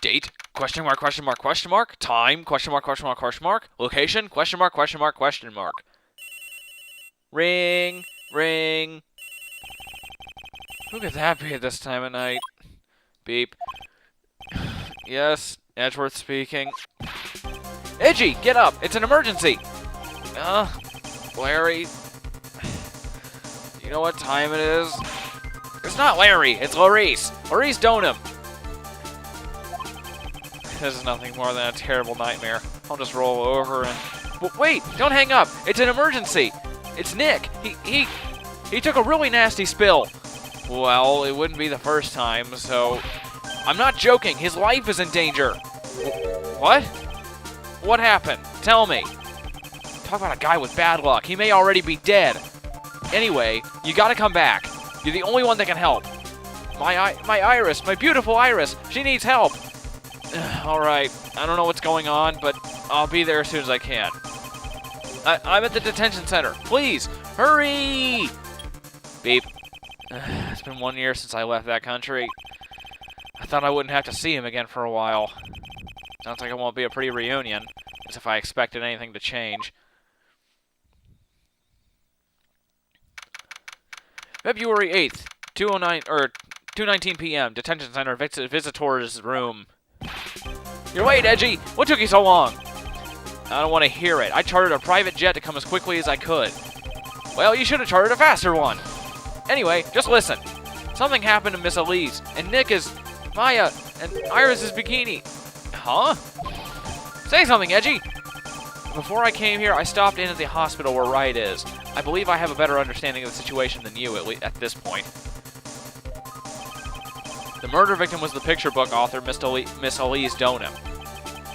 Date? Question mark, question mark, question mark. Time? Question mark, question mark, question mark. Location? Question mark, question mark, question mark. Ring. Ring. Who could that be at this time of night? Beep. Yes, Edgeworth speaking. Edgy, get up! It's an emergency! Larry. You know what time it is? It's not Larry, it's Laurice. Laurice Donham. This is nothing more than a terrible nightmare. I'll just roll over and... Wait, don't hang up! It's an emergency! It's Nick! He took a really nasty spill. Well, it wouldn't be the first time, so... I'm not joking, his life is in danger! What? What happened? Tell me. Talk about a guy with bad luck. He may already be dead. Anyway, you gotta come back. You're the only one that can help. My Iris, my beautiful Iris, she needs help. Alright, I don't know what's going on, but I'll be there as soon as I can. I'm at the detention center. Please, hurry! Beep. It's been 1 year since I left that country. I thought I wouldn't have to see him again for a while. Sounds like it won't be a pretty reunion, as if I expected anything to change. February 8th, 2:19 p.m. Detention Center visitor's room. You're late, Edgy! What took you so long? I don't want to hear it. I chartered a private jet to come as quickly as I could. Well, you should have chartered a faster one. Anyway, just listen. Something happened to Miss Elise, and Nick is Maya, and Iris' bikini. Huh? Say something, Edgy! Before I came here, I stopped in at the hospital where Wright is. I believe I have a better understanding of the situation than you, at this point. The murder victim was the picture book author, Miss Elise Donham.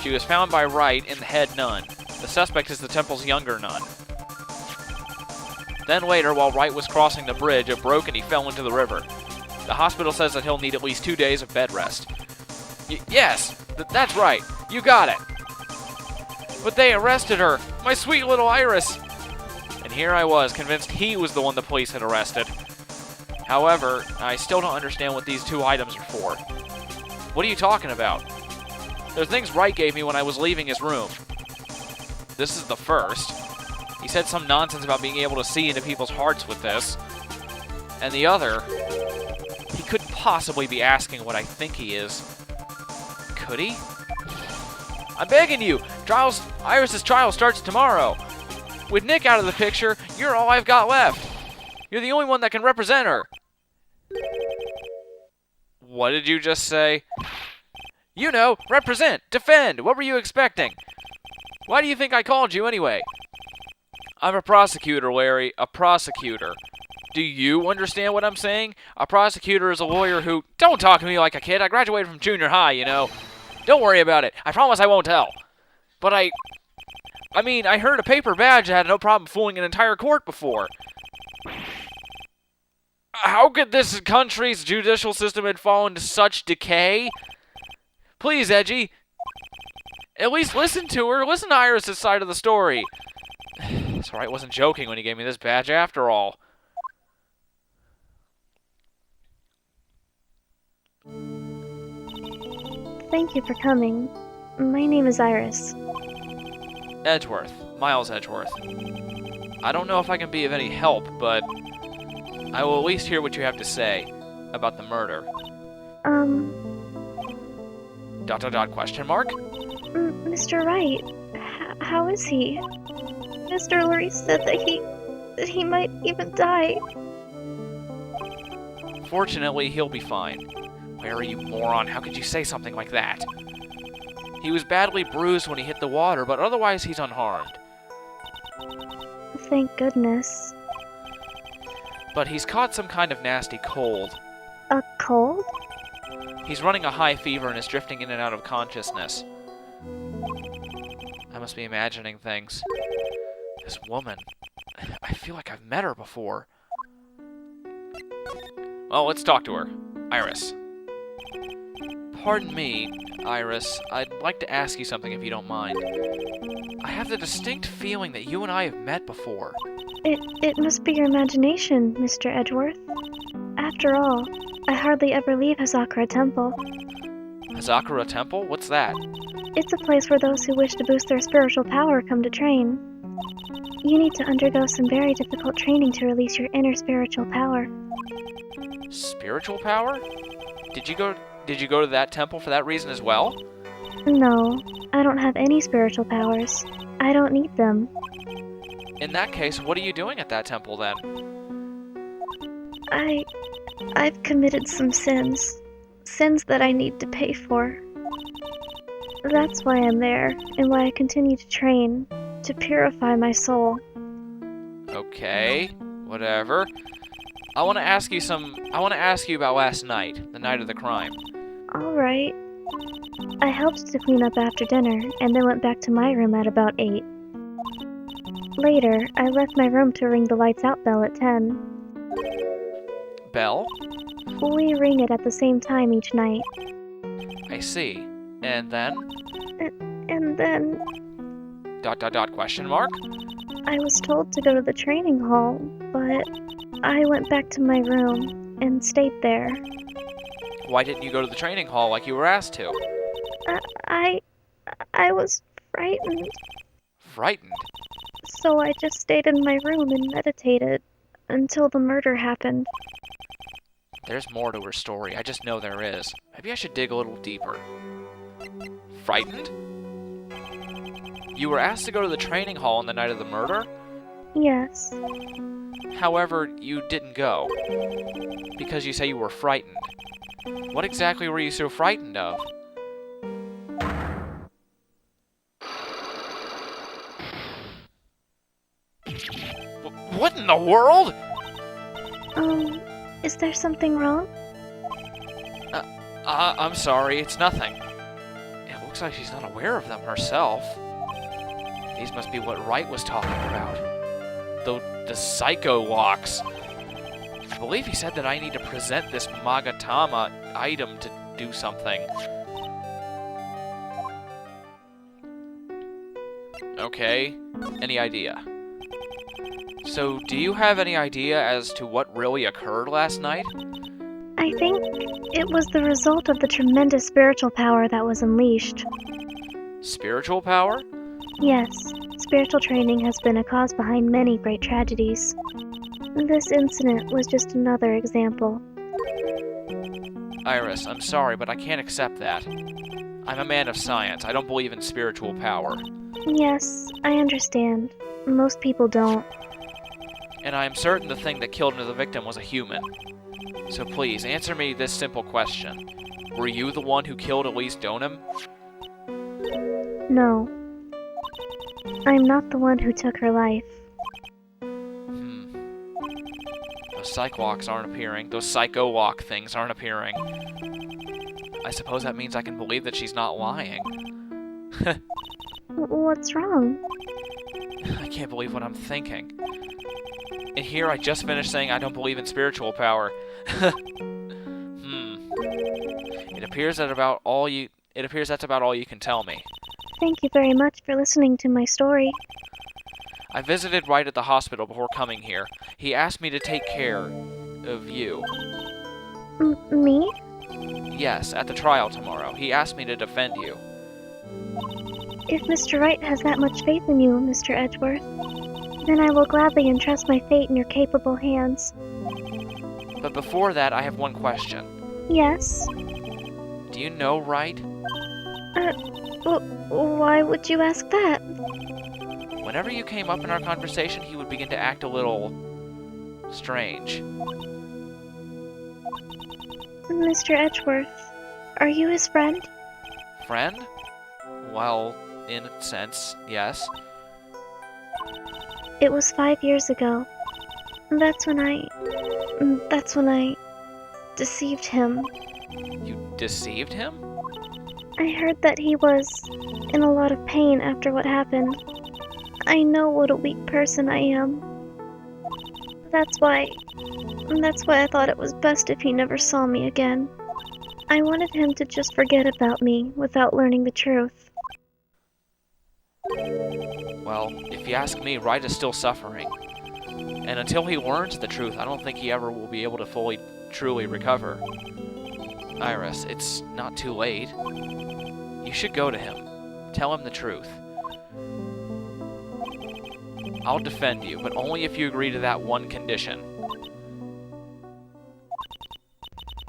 She was found by Wright in the head nun. The suspect is the temple's younger nun. Then later, while Wright was crossing the bridge, it broke and he fell into the river. The hospital says that he'll need at least 2 days of bed rest. Yes, that's right. You got it. But they arrested her. My sweet little Iris. And here I was, convinced he was the one the police had arrested. However, I still don't understand what these 2 items are for. What are you talking about? They're things Wright gave me when I was leaving his room. This is the first. He said some nonsense about being able to see into people's hearts with this. And the other... He couldn't possibly be asking what I think he is. Could he? I'm begging you! Iris' trial starts tomorrow. With Nick out of the picture, you're all I've got left. You're the only one that can represent her. What did you just say? You know, represent, defend. What were you expecting? Why do you think I called you anyway? I'm a prosecutor, Larry. A prosecutor. Do you understand what I'm saying? A prosecutor is a lawyer who... Don't talk to me like a kid. I graduated from junior high, you know. Don't worry about it. I promise I won't tell. But I mean, I heard a paper badge had no problem fooling an entire court before. How could this country's judicial system have fallen to such decay? Please, Edgy. At least listen to her. Listen to Iris' side of the story. So Wright wasn't joking when he gave me this badge after all. Thank you for coming. My name is Iris. Edgeworth. Miles Edgeworth. I don't know if I can be of any help, but I will at least hear what you have to say about the murder. Question mark? Mr. Wright, how is he? Mr. Lurie said that he might even die. Fortunately, he'll be fine. Larry, you moron, how could you say something like that? He was badly bruised when he hit the water, but otherwise he's unharmed. Thank goodness. But he's caught some kind of nasty cold. A cold? He's running a high fever and is drifting in and out of consciousness. I must be imagining things. This woman, I feel like I've met her before. Well, let's talk to her. Iris. Pardon me, Iris. I'd like to ask you something if you don't mind. I have the distinct feeling that you and I have met before. It must be your imagination, Mr. Edgeworth. After all, I hardly ever leave Hazakura Temple. Hazakura Temple? What's that? It's a place where those who wish to boost their spiritual power come to train. You need to undergo some very difficult training to release your inner spiritual power. Spiritual power? Did you go to that temple for that reason as well? No, I don't have any spiritual powers. I don't need them. In that case, what are you doing at that temple then? I've committed some sins. Sins that I need to pay for. That's why I'm there, and why I continue to train, to purify my soul. Okay, whatever. I want to ask you about last night, the night of the crime. Alright. I helped to clean up after dinner, and then went back to my room at about 8. Later, I left my room to ring the lights out bell at 10. Bell? We ring it at the same time each night. I see. And then? And then, Question mark? I was told to go to the training hall, but I went back to my room and stayed there. Why didn't you go to the training hall like you were asked to? I was frightened, Frightened? so I just stayed in my room and meditated until the murder happened. There's more to her story. I just know there is. Maybe I should dig a little deeper. Frightened? You were asked to go to the training hall on the night of the murder? Yes. However, you didn't go. Because you say you were frightened. What exactly were you so frightened of? What in the world? Is there something wrong? I'm sorry, it's nothing. It looks like she's not aware of them herself. These must be what Wright was talking about. The psycho walks. I believe he said that I need to present this Magatama item to do something. Okay, any idea? So, do you have any idea as to what really occurred last night? I think it was the result of the tremendous spiritual power that was unleashed. Spiritual power? Yes, spiritual training has been a cause behind many great tragedies. This incident was just another example. Iris, I'm sorry, but I can't accept that. I'm a man of science. I don't believe in spiritual power. Yes, I understand. Most people don't. And I am certain the thing that killed the victim was a human. So please, answer me this simple question. Were you the one who killed Elise Donham? No. I'm not the one who took her life. Those psych-walks aren't appearing. Those psycho-walk things aren't appearing. I suppose that means I can believe that she's not lying. What's wrong? I can't believe what I'm thinking. And here I just finished saying I don't believe in spiritual power. It appears that's about all you can tell me. Thank you very much for listening to my story. I visited Wright at the hospital before coming here. He asked me to take care of you. Me? Yes, at the trial tomorrow. He asked me to defend you. If Mr. Wright has that much faith in you, Mr. Edgeworth, then I will gladly entrust my fate in your capable hands. But before that, I have one question. Yes? Do you know Wright? Why would you ask that? Whenever you came up in our conversation, he would begin to act a little strange. Mr. Edgeworth, are you his friend? Friend? Well, in a sense, yes. It was 5 years ago. That's when I deceived him. You deceived him? I heard that he was in a lot of pain after what happened. I know what a weak person I am. That's why I thought it was best if he never saw me again. I wanted him to just forget about me without learning the truth. Well, if you ask me, Wright is still suffering. And until he learns the truth, I don't think he ever will be able to truly recover. Iris, it's not too late. You should go to him. Tell him the truth. I'll defend you, but only if you agree to that one condition.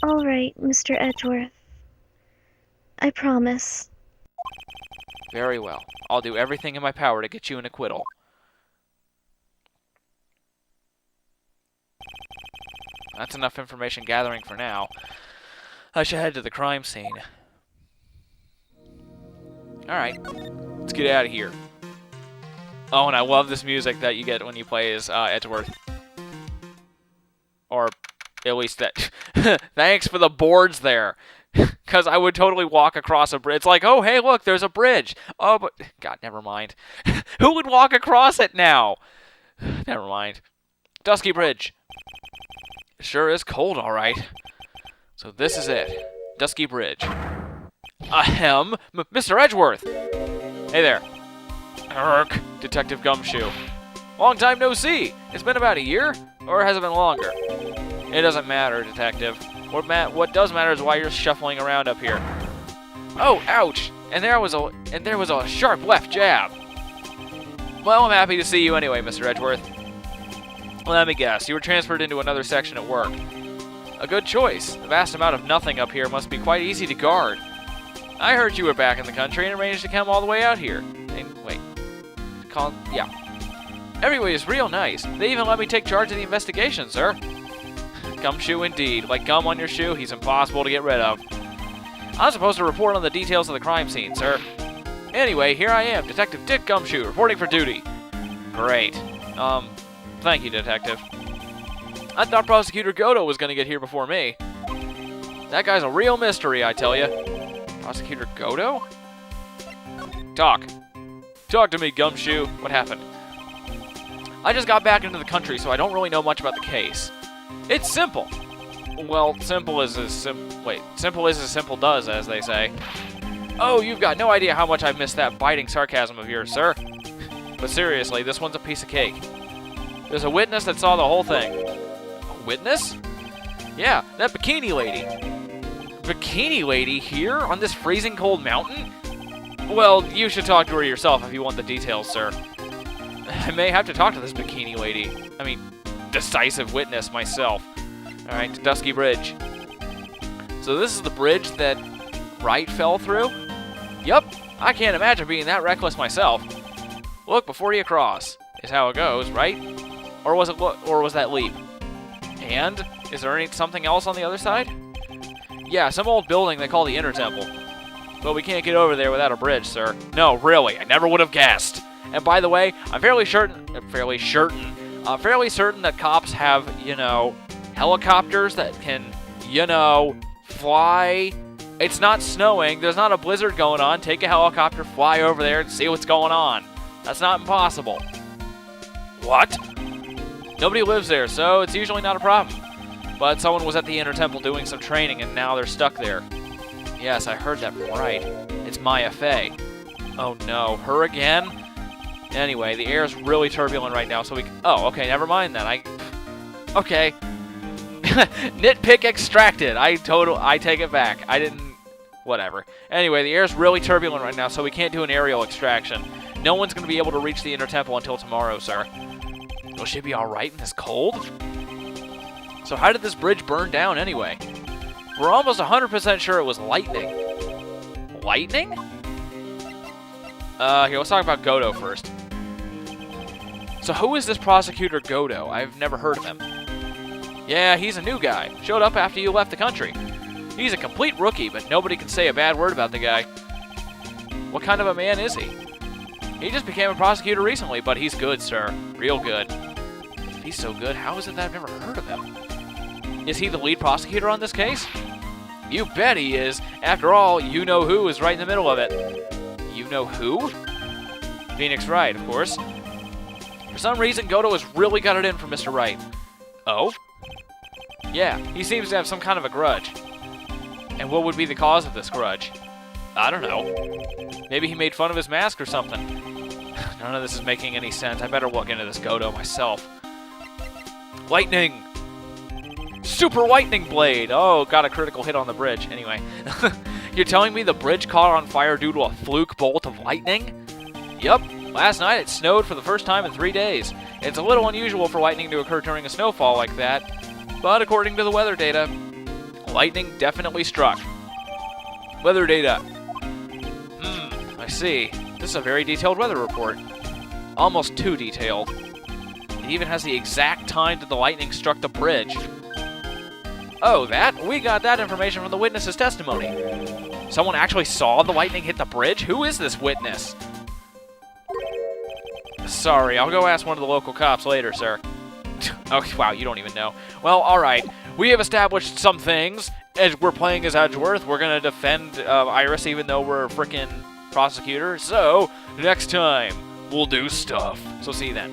All right, Mr. Edgeworth. I promise. Very well. I'll do everything in my power to get you an acquittal. That's enough information gathering for now. I should head to the crime scene. Alright, let's get out of here. Oh, and I love this music that you get when you play as Edgeworth. Or at least that... Thanks for the boards there. Because I would totally walk across a bridge. It's like, oh, hey, look, there's a bridge. Oh, but... God, never mind. Who would walk across it now? Never mind. Dusky Bridge. It sure is cold, all right. So this is it. Dusky Bridge. Ahem. Mr. Edgeworth. Hey there. Urk. Detective Gumshoe. Long time no see. It's been about a year? Or has it been longer? It doesn't matter, Detective. What does matter is why you're shuffling around up here. Oh, ouch! And there was a sharp left jab. Well, I'm happy to see you anyway, Mr. Edgeworth. Let me guess, you were transferred into another section at work. A good choice. The vast amount of nothing up here must be quite easy to guard. I heard you were back in the country and arranged to come all the way out here. Wait. Yeah. Everybody is real nice. They even let me take charge of the investigation, sir. Gumshoe indeed. Like gum on your shoe, he's impossible to get rid of. I'm supposed to report on the details of the crime scene, sir. Anyway, here I am, Detective Dick Gumshoe, reporting for duty. Great. Thank you, Detective. I thought Prosecutor Godo was going to get here before me. That guy's a real mystery, I tell you. Prosecutor Godo? Talk. Talk to me, Gumshoe. What happened? I just got back into the country, so I don't really know much about the case. It's simple. Well, simple is as simple does, as they say. Oh, you've got no idea how much I've missed that biting sarcasm of yours, sir. But seriously, this one's a piece of cake. There's a witness that saw the whole thing. A witness? Yeah, that bikini lady. Bikini lady here on this freezing cold mountain? Well, you should talk to her yourself if you want the details, sir. I may have to talk to this bikini lady. I mean, decisive witness myself. Alright, to Dusky Bridge. So this is the bridge that Wright fell through? Yup, I can't imagine being that reckless myself. Look before you cross, is how it goes, right? Or was that leap? And is there something else on the other side? Yeah, some old building they call the Intertemple. But we can't get over there without a bridge, sir. No, really, I never would have guessed. And by the way, I'm fairly certain that cops have, helicopters that can, fly. It's not snowing. There's not a blizzard going on. Take a helicopter, fly over there, and see what's going on. That's not impossible. What? Nobody lives there, so it's usually not a problem. But someone was at the Intertemple doing some training, and now they're stuck there. Yes, I heard that from Wright. It's Maya Fey. Oh no, her again? Anyway, the air is really turbulent right now, so oh, okay, never mind then. Okay. Nitpick extracted. I take it back. I didn't... Whatever. Anyway, the air is really turbulent right now, so we can't do an aerial extraction. No one's going to be able to reach the Intertemple until tomorrow, sir. Will she be alright in this cold? So how did this bridge burn down anyway? We're almost 100% sure it was lightning. Lightning? Here, let's talk about Godo first. So who is this Prosecutor Godo? I've never heard of him. Yeah, he's a new guy. Showed up after you left the country. He's a complete rookie, but nobody can say a bad word about the guy. What kind of a man is he? He just became a prosecutor recently, but he's good, sir. Real good. If he's so good, how is it that I've never heard of him? Is he the lead prosecutor on this case? You bet he is. After all, you-know-who is right in the middle of it. You-know-who? Phoenix Wright, of course. For some reason, Godo has really got it in for Mr. Wright. Oh? Yeah, he seems to have some kind of a grudge. And what would be the cause of this grudge? I don't know. Maybe he made fun of his mask or something. None of this is making any sense. I better look into this Godo myself. Lightning! Super lightning blade. Oh, got a critical hit on the bridge. Anyway, you're telling me the bridge caught on fire due to a fluke bolt of lightning? Yup. Last night it snowed for the first time in 3 days. It's a little unusual for lightning to occur during a snowfall like that, but according to the weather data, lightning definitely struck. Weather data. I see. This is a very detailed weather report. Almost too detailed. It even has the exact time that the lightning struck the bridge. Oh, that? We got that information from the witness's testimony. Someone actually saw the lightning hit the bridge? Who is this witness? Sorry, I'll go ask one of the local cops later, sir. Oh, wow, you don't even know. Well, alright. We have established some things. As we're playing as Edgeworth, we're gonna defend Iris even though we're a frickin' prosecutor. So, next time, we'll do stuff. So see you then.